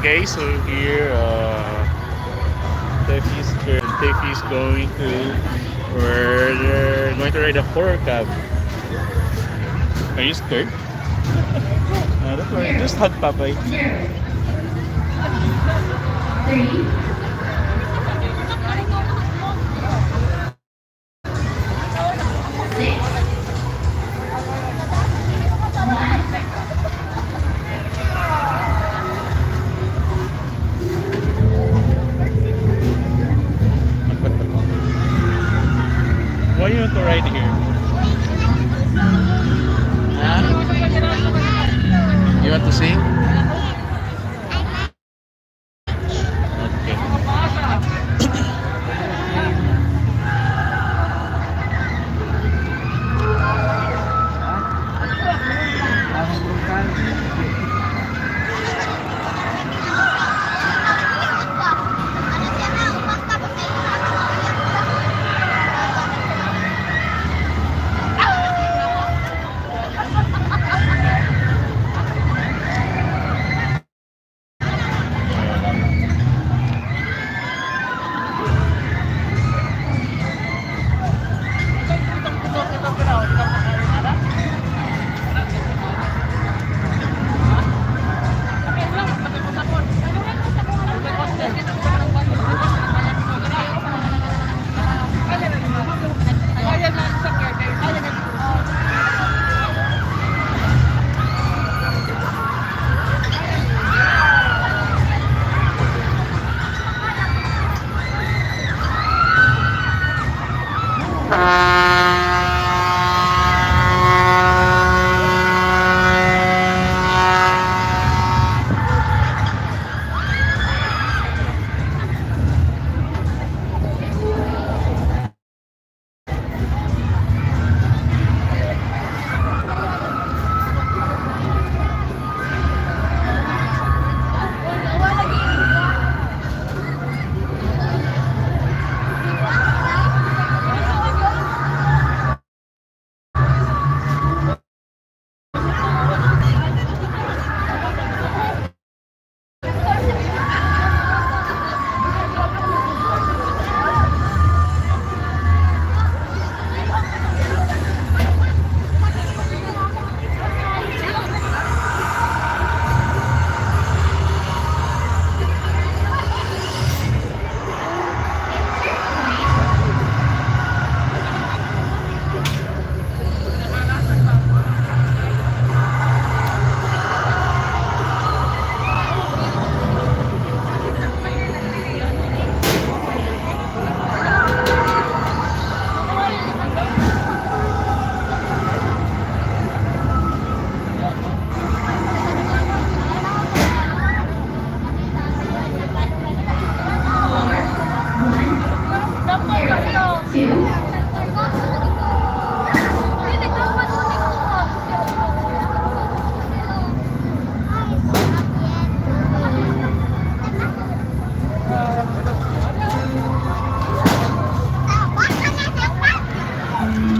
guys, so here Tiffy's going to we're going to ride a horror cab. Are you scared? Don't worry, just hug Papay. Why you want to ride here? Huh? You want to sing? Okay.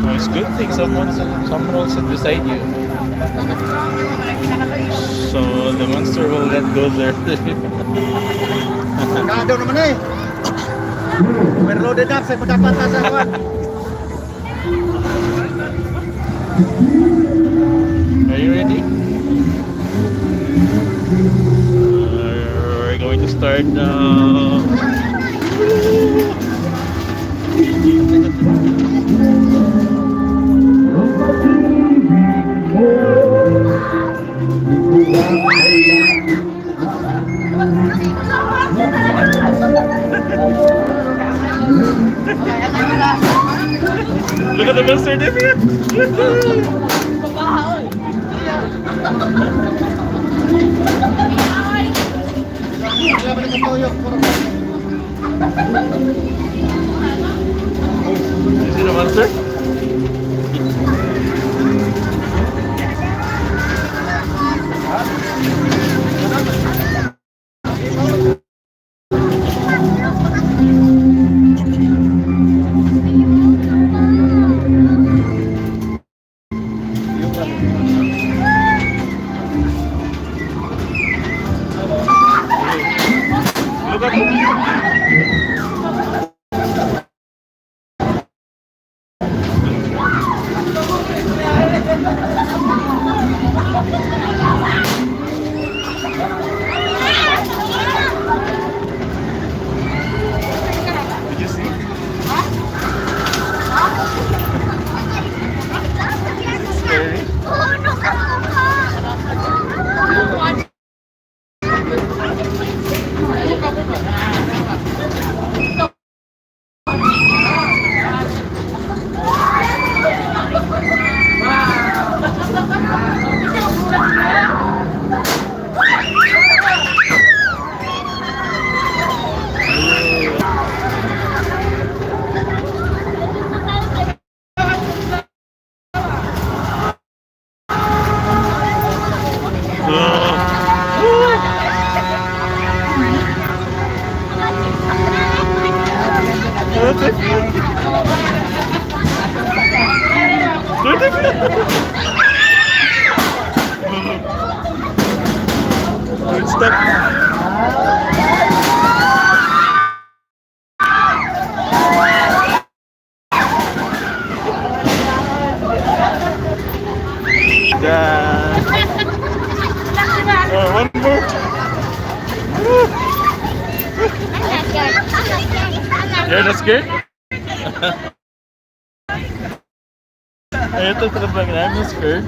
Oh, it's good thing someone also beside you. So the monster will let go there. Kado naman eh. Overloaded up sa pagkapata sa kawan. Are you ready? We're going to start now. Look at the monster dip here. You see the monster? Good stuff. Yeah. One more. You're not scared? Ito talaga na, I'm not scared.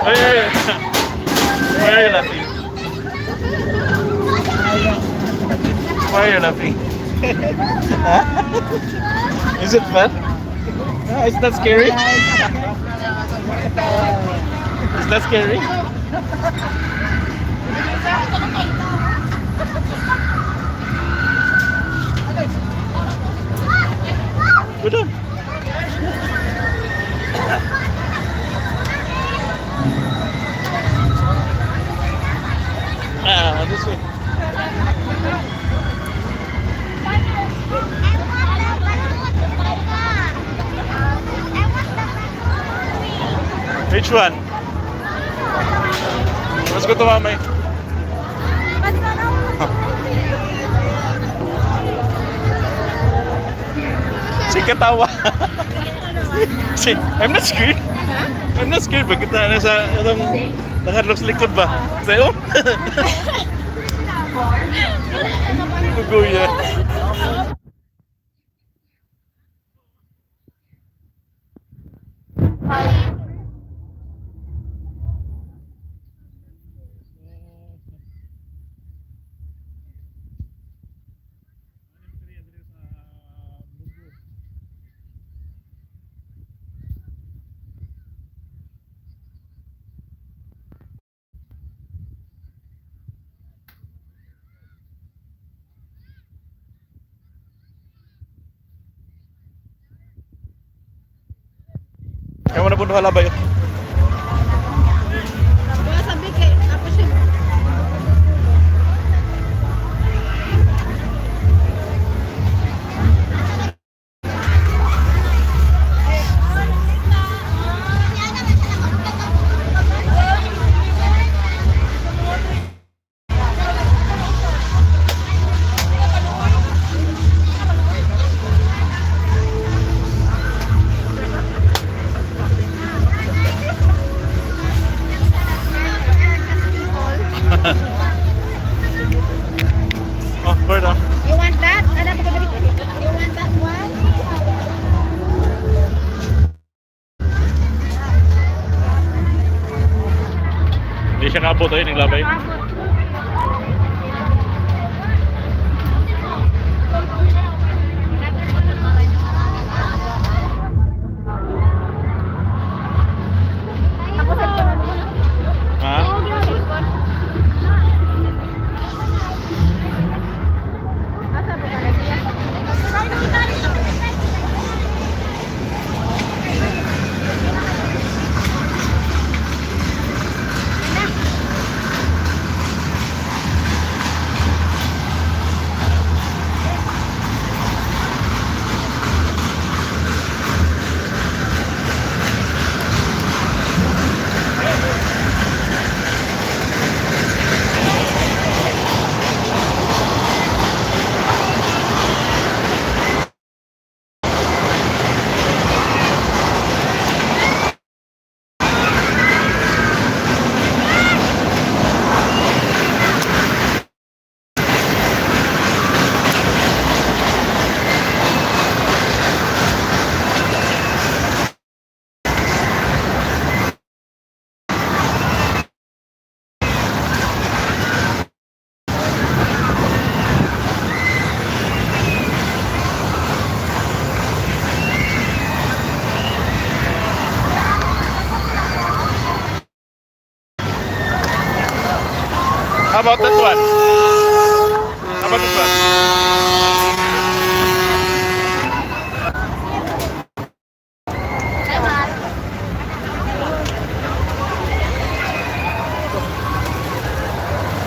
Ay, ay, ay. Why are you laughing? Why are you laughing? Is it fun? No, it's not scary. It's not scary. Go down. This way. Which one? Let's go to Mamay. Si katawa. I'm not scared. I'm not scared. Bakit na nasa nakadlok sa likod ba? Sa'yo? Guguya. Kamu na punta halabay. Sabi kay ako siya. Oh, bird ah. You want that? Ano ba ka dito? You want that one? Hindi siya kaabot ay naglabay. Ha? How about that one? How about this one?